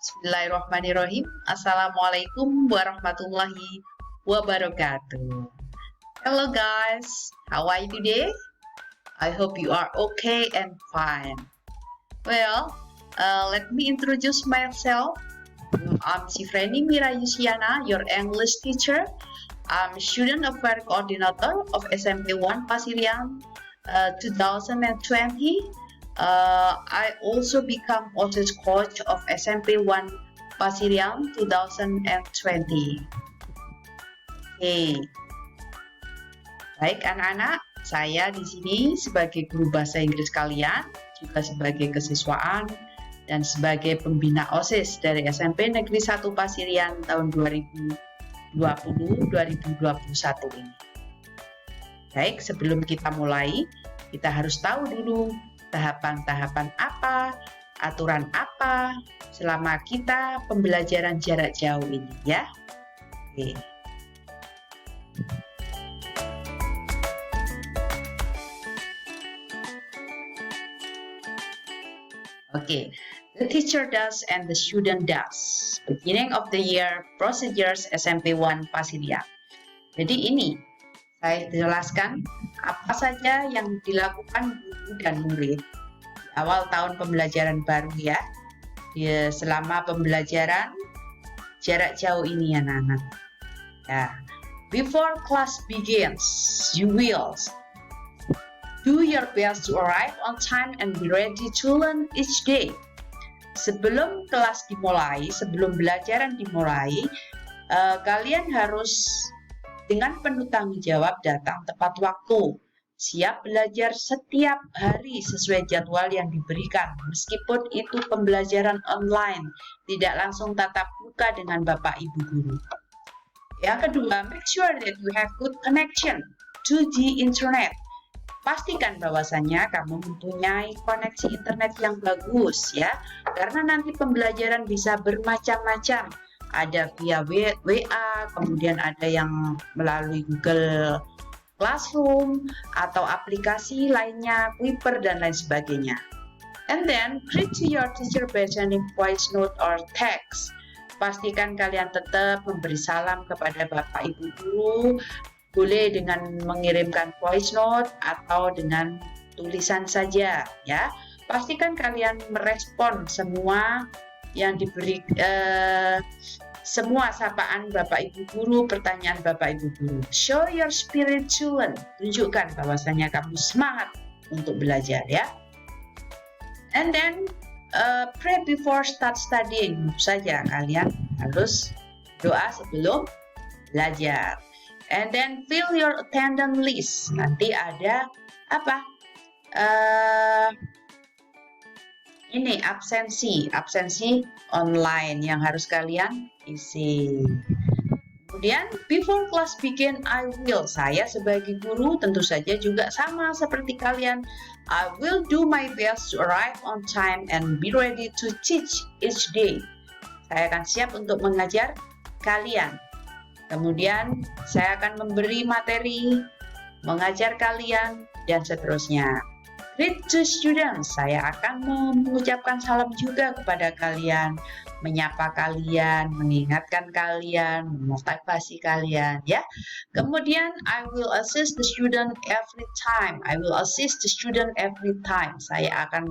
Bismillahirrahmanirrahim. Assalamualaikum warahmatullahi wabarakatuh. Hello guys, how are you today? I hope you are okay and fine. Well, let me introduce myself. I'm Sifreni Mira Yusiana, your English teacher. I'm student affairs coordinator of SMP 1 Pasirian 2020. I also become OSIS coach of SMP 1 Pasirian 2020. Oke. Baik anak-anak, saya di sini sebagai guru bahasa Inggris kalian, juga sebagai kesiswaan dan sebagai pembina OSIS dari SMP Negeri 1 Pasirian tahun 2020-2021 ini. Baik, sebelum kita mulai, kita harus tahu dulu tahapan-tahapan apa, aturan apa selama kita pembelajaran jarak jauh ini ya. Oke. Okay, the teacher does and the student does. Beginning of the year procedures SMP 1 Pasirian. Jadi ini saya jelaskan apa saja yang dilakukan guru dan murid di awal tahun pembelajaran baru ya, selama pembelajaran jarak jauh ini anak-anak. Ya, before class begins, you will do your best to arrive on time and be ready to learn each day. Sebelum kelas dimulai, sebelum pembelajaran dimulai, kalian harus dengan penuh tanggung jawab datang tepat waktu, siap belajar setiap hari sesuai jadwal yang diberikan, meskipun itu pembelajaran online, tidak langsung tatap muka dengan Bapak Ibu Guru. Yang kedua, make sure that you have good connection to the internet. Pastikan bahwasannya kamu mempunyai koneksi internet yang bagus ya, karena nanti pembelajaran bisa bermacam-macam. Ada via WA, kemudian ada yang melalui Google Classroom atau aplikasi lainnya, Kuiper dan lain sebagainya. And then greet to your teacher by sending voice note or text. Pastikan kalian tetap memberi salam kepada Bapak Ibu Guru, boleh dengan mengirimkan voice note atau dengan tulisan saja ya. Pastikan kalian merespon semua yang diberi semua sapaan Bapak Ibu Guru, pertanyaan Bapak Ibu Guru. Show your spirit to learn. Tunjukkan bahwasanya kamu semangat untuk belajar ya. And then pray before start studying. Tentu saja kalian harus doa sebelum belajar. And then fill your attendance list. Nanti ada apa? Ini absensi online yang harus kalian isi. Kemudian before class begin, saya sebagai guru tentu saja juga sama seperti kalian. I will do my best to arrive on time and be ready to teach each day. Saya akan siap untuk mengajar kalian. Kemudian saya akan memberi materi, mengajar kalian dan seterusnya. Greet to students, saya akan mengucapkan salam juga kepada kalian, menyapa kalian, mengingatkan kalian, memotivasi kalian ya. Kemudian I will assist the student every time. Saya akan,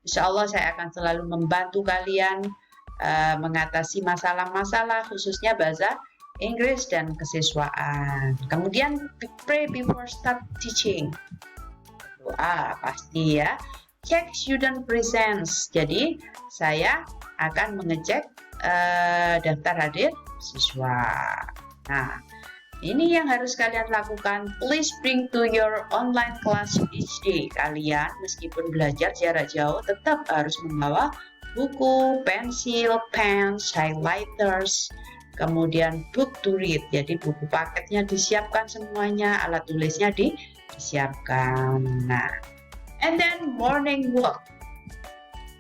insya Allah saya akan selalu membantu kalian mengatasi masalah-masalah khususnya bahasa Inggris dan kesiswaan. Kemudian pray before start teaching. Doa pasti ya. Check student presence. Jadi saya akan mengecek daftar hadir siswa. Nah, ini yang harus kalian lakukan. Please bring to your online class each day. Kalian meskipun belajar jarak jauh tetap harus membawa buku, pensil, pens, highlighters, kemudian book to read. Jadi buku paketnya disiapkan semuanya, alat tulisnya disiapkan. Nah, and then morning walk.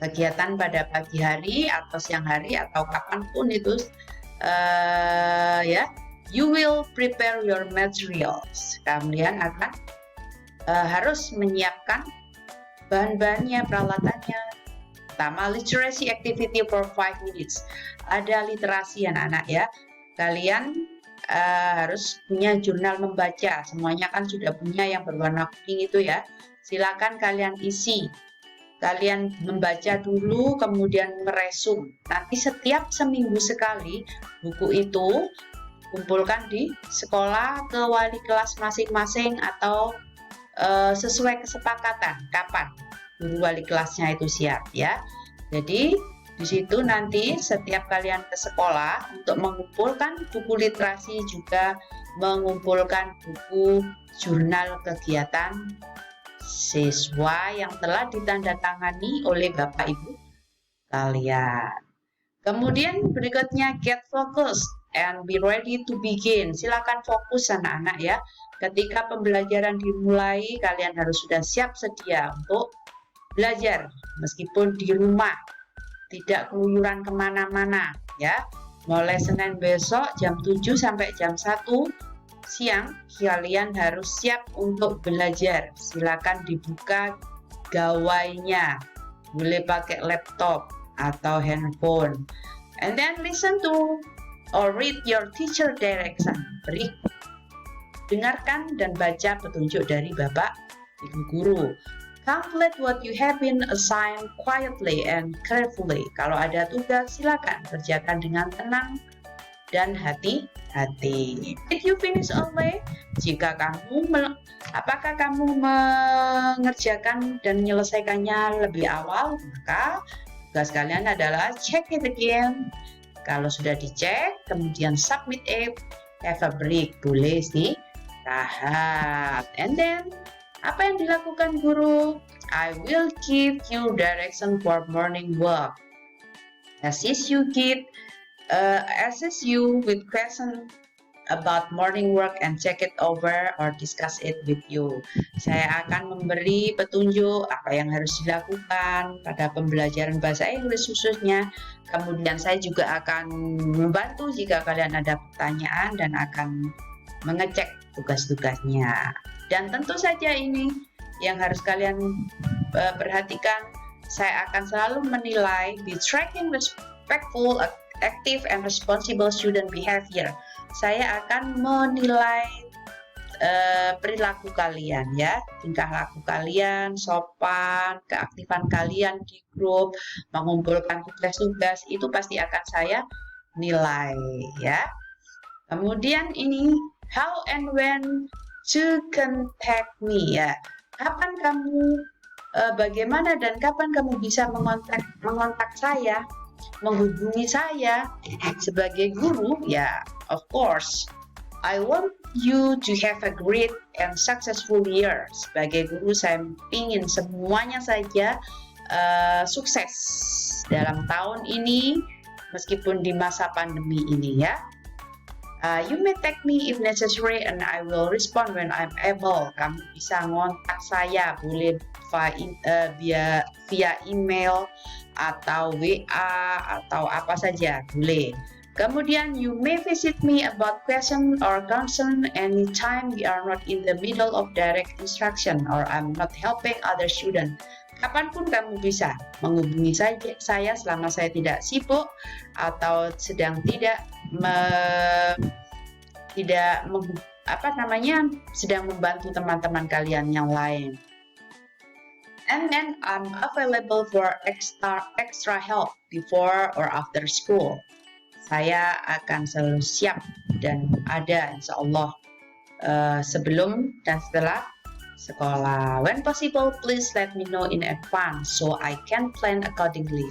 Kegiatan pada pagi hari atau siang hari atau kapanpun itu ya. You will prepare your materials. Kalian akan harus menyiapkan bahan-bahannya, peralatannya. Pertama, literacy activity for 5 minutes. Ada literasi anak-anak ya. Kalian harus punya jurnal membaca. Semuanya kan sudah punya yang berwarna kuning itu ya. Silakan kalian isi. Kalian membaca dulu, kemudian meresum. Nanti setiap seminggu sekali buku itu kumpulkan di sekolah ke wali kelas masing-masing atau sesuai kesepakatan kapan guru wali kelasnya itu siap ya. Jadi di situ nanti setiap kalian ke sekolah untuk mengumpulkan buku literasi juga mengumpulkan buku jurnal kegiatan siswa yang telah ditandatangani oleh Bapak Ibu kalian. Kemudian berikutnya get focused and be ready to begin. Silakan fokus anak-anak ya. Ketika pembelajaran dimulai, kalian harus sudah siap sedia untuk belajar meskipun di rumah, tidak keluyuran kemana-mana ya. Mulai Senin besok jam 7 sampai jam 1 siang kalian harus siap untuk belajar. Silakan dibuka gawainya, boleh pakai laptop atau handphone, and then listen to or read your teacher direction. Dengarkan dan baca petunjuk dari Bapak Ibu Guru. Complete what you have been assigned quietly and carefully. Kalau ada tugas, silakan kerjakan dengan tenang dan hati-hati. Did you finish early? Apakah kamu mengerjakan dan menyelesaikannya lebih awal? Maka tugas kalian adalah check it again. Kalau sudah dicek, kemudian submit it, have a break, boleh istirahat. And then apa yang dilakukan guru? I will give you direction for morning work. Assist you with question about morning work and check it over or discuss it with you. Saya akan memberi petunjuk apa yang harus dilakukan pada pembelajaran bahasa Inggris khususnya. Kemudian saya juga akan membantu jika kalian ada pertanyaan dan akan mengecek tugas-tugasnya. Dan tentu saja ini yang harus kalian perhatikan, saya akan selalu menilai be tracking respectful, active and responsible student behavior. Saya akan menilai perilaku kalian ya, tingkah laku kalian, sopan, keaktifan kalian di grup, mengumpulkan tugas-tugas, itu pasti akan saya nilai ya. Kemudian ini how and when to contact me ya. Kapan kamu, bagaimana dan kapan kamu bisa mengontak saya, menghubungi saya sebagai guru ya. Of course, I want you to have a great and successful year. Sebagai guru saya ingin semuanya saja sukses dalam tahun ini meskipun di masa pandemi ini ya. You may tag me if necessary and I will respond when I'm able. Kamu bisa ngontak saya, boleh via email atau WA atau apa saja, boleh. Kemudian you may visit me about question or concern anytime we are not in the middle of direct instruction or I'm not helping other student. Kapanpun kamu bisa menghubungi saya selama saya tidak sibuk atau sedang sedang membantu teman-teman kalian yang lain. And then I'm available for extra help before or after school. Saya akan selalu siap dan ada insya Allah sebelum dan setelah sekolah. When possible, please let me know in advance so I can plan accordingly.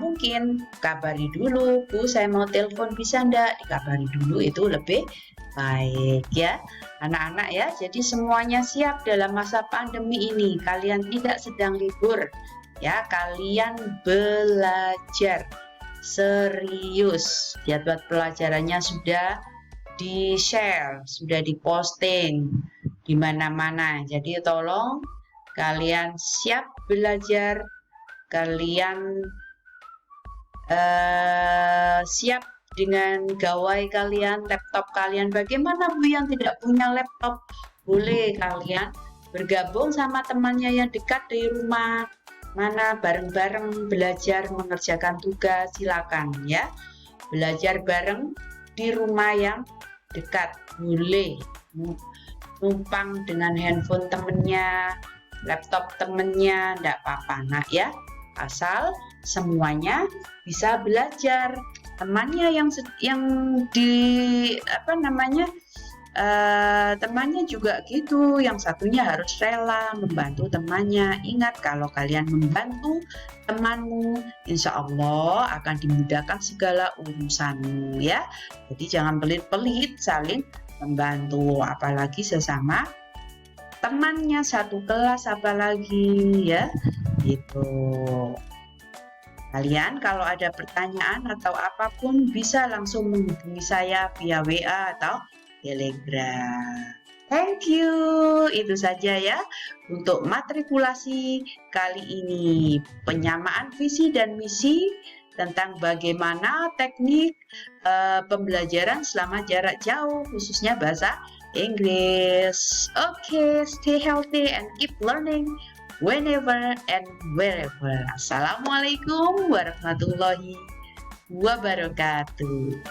Mungkin kabari dulu, Bu, saya mau telepon bisa enggak? Dikabari dulu itu lebih baik ya anak-anak ya. Jadi semuanya siap dalam masa pandemi ini. Kalian tidak sedang libur ya, kalian belajar serius. Jadwal pelajarannya sudah di-share, sudah diposting di mana-mana. Jadi tolong kalian siap belajar, kalian siap dengan gawai kalian, laptop kalian. Bagaimana Bu yang tidak punya laptop? Boleh kalian bergabung sama temannya yang dekat dari rumah. mana bareng-bareng belajar mengerjakan tugas, silakan ya. Belajar bareng di rumah yang dekat, boleh. Numpang dengan handphone temennya, laptop temennya, enggak apa-apa nak ya. Asal semuanya bisa belajar. Temannya yang di apa namanya, temannya juga gitu, yang satunya harus rela membantu temannya. Ingat, kalau kalian membantu temanmu, insya Allah akan dimudahkan segala urusanmu ya. Jadi jangan pelit-pelit saling membantu, apalagi sesama temannya satu kelas apalagi ya, gitu. Kalian kalau ada pertanyaan atau apapun bisa langsung menghubungi saya via WA atau Telegram. Thank you. Itu saja ya untuk matrikulasi kali ini. Penyamaan visi dan misi tentang bagaimana teknik pembelajaran selama jarak jauh, khususnya bahasa Inggris. Okay, stay healthy and keep learning whenever and wherever. Assalamualaikum warahmatullahi wabarakatuh.